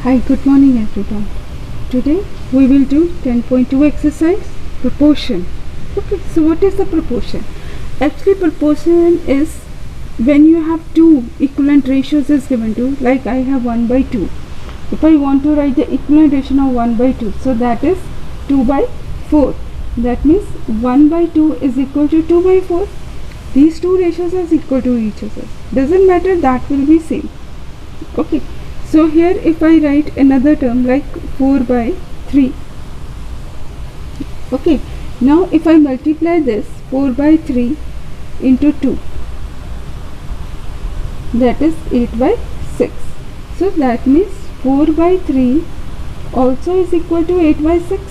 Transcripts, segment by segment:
Hi, good morning everyone. Today we will do 10.2 exercise proportion. Okay, so what is the proportion? Actually, proportion is when you have two equivalent ratios is given to, like I have 1 by 2. If I want to write the equivalent ratio of 1 by 2, so that is 2 by 4. That means 1 by 2 is equal to 2 by 4. These two ratios are equal to each other. Doesn't matter, that will be same. Okay. So here if I write another term like 4 by 3. Okay, now if I multiply this 4 by 3 into 2, that is 8 by 6. So that means 4 by 3 also is equal to 8 by 6.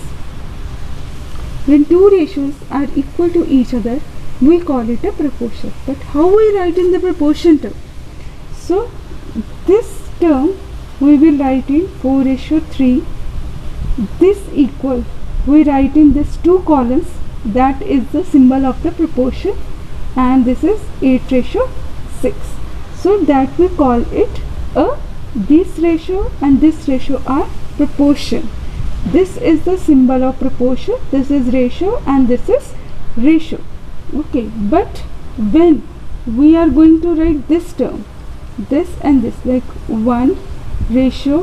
When two ratios are equal to each other, we call it a proportion. But how we write in the proportion term? So this term we will write in 4:3. This equal we write in this two columns, that is the symbol of the proportion, and this is 8:6. So that we call it a, this ratio and this ratio are proportion. This is the symbol of proportion, this is ratio and this is ratio. Okay, but when we are going to write this term, this and this, like 1 ratio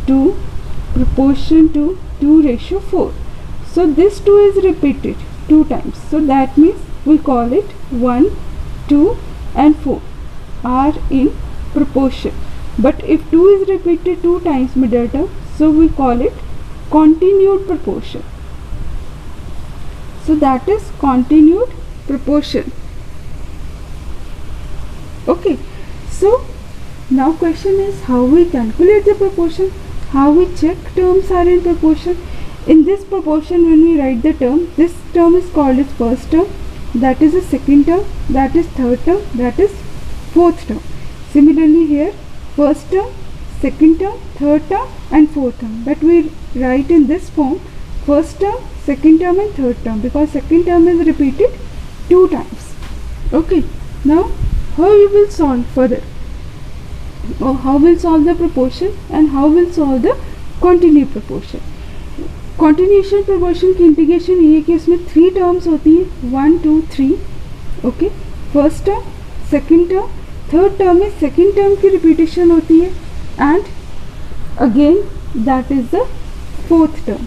2 proportion to 2:4. So this 2 is repeated 2 times. So that means we call it 1, 2 and 4 are in proportion. But if 2 is repeated 2 times middle term, so we call it continued proportion. So that is continued proportion. Okay, so now question is how we calculate the proportion, how we check terms are in proportion. In this proportion, when we write the term, this term is called as first term, that is the second term, that is third term, that is fourth term. Similarly here, first term, second term, third term and fourth term. But we write in this form, first term, second term and third term, because second term is repeated 2 times. Okay, now how you will solve further? Or how will solve the proportion and how will solve the continued proportion. Continuation proportion की integration ये कि इसमें 3 terms होती है, 1 2 3. Okay, first term, second term, third term में second term की repetition होती है and again that is the fourth term.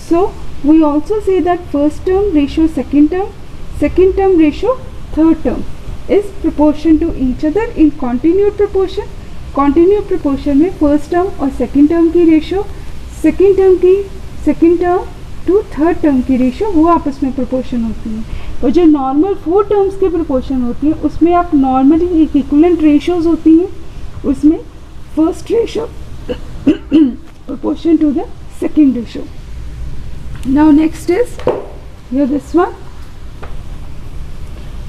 So we also say that first term ratio second term ratio third term is proportion to each other in continued proportion. Continued proportion में first term और second term की ratio, second term to third term की ratio वो आपस में proportion होती है. और जो नॉर्मल 4 टर्म्स की प्रोपोर्शन होती है उसमें आप नॉर्मली एक इक्विवेलेंट रेशियोज होती हैं, उसमें first ratio proportion to the second ratio. Now next is here this one,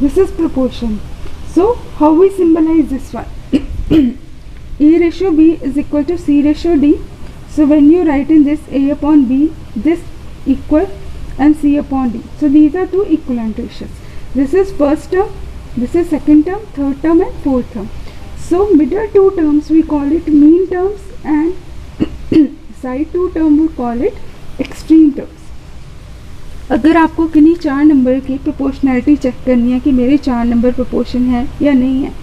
this is proportion. So how we symbolize this one? A ratio B is equal to C ratio D. So when you write in this A upon B, this equal and C upon D. So these are two equivalent ratios. This is first term, this is second term, third term and fourth term. So middle 2 terms we call it mean terms and side 2 term we call it extreme terms. अगर आपको किन्हीं 4 number की proportionality check करनी है कि मेरे 4 number proportion है या नहीं है,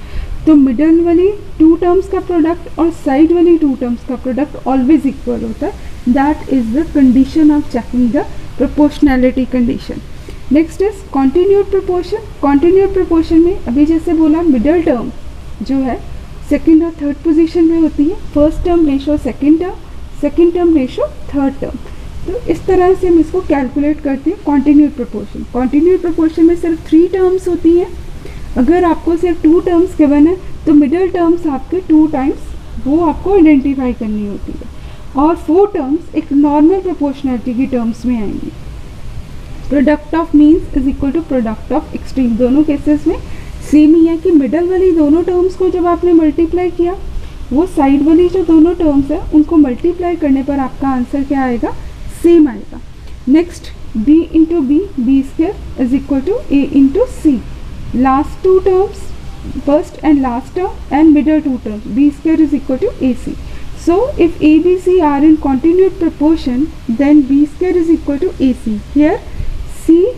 तो मिडल वाली 2 टर्म्स का प्रोडक्ट और साइड वाली 2 टर्म्स का प्रोडक्ट ऑलवेज इक्वल होता है. That is the condition of checking the proportionality condition. Next is continued proportion. Continued proportion में अभी जैसे बोला मिडल टर्म जो है सेकंड और थर्ड पोजीशन में होती है, first term ratio second term ratio third term. तो इस तरह से हम इसको कैलकुलेट करते हैं कॉन्टिन्यूड प्रोपोर्शन. कॉन्टिन्यूड प्रोपोर्शन में सिर्फ 3 टर्म्स होती हैं. अगर आपको सिर्फ 2 टर्म्स गिवन है तो मिडल टर्म्स आपके 2 टाइम्स वो आपको आइडेंटिफाई करनी होती है, और 4 टर्म्स एक नॉर्मल प्रोपोर्शनैलिटी की टर्म्स में आएंगी. Product of means is equal to product of extreme. दोनों केसेस में सेम ही है कि मिडल वाली दोनों टर्म्स को जब आपने मल्टीप्लाई किया, वो साइड वाली जो दोनों टर्म्स है उनको मल्टीप्लाई करने पर आपका आंसर क्या आएगा, सेम आएगा. Next b into B square is equal to a into C. Last 2 terms, first and last term and middle 2 terms, b square is equal to ac. So if A, B, C are in continued proportion, then B square is equal to AC. Here C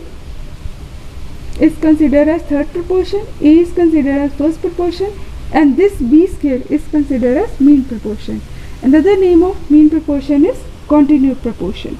is considered as third proportion, A is considered as first proportion, and this B square is considered as mean proportion. Another name of mean proportion is continued proportion.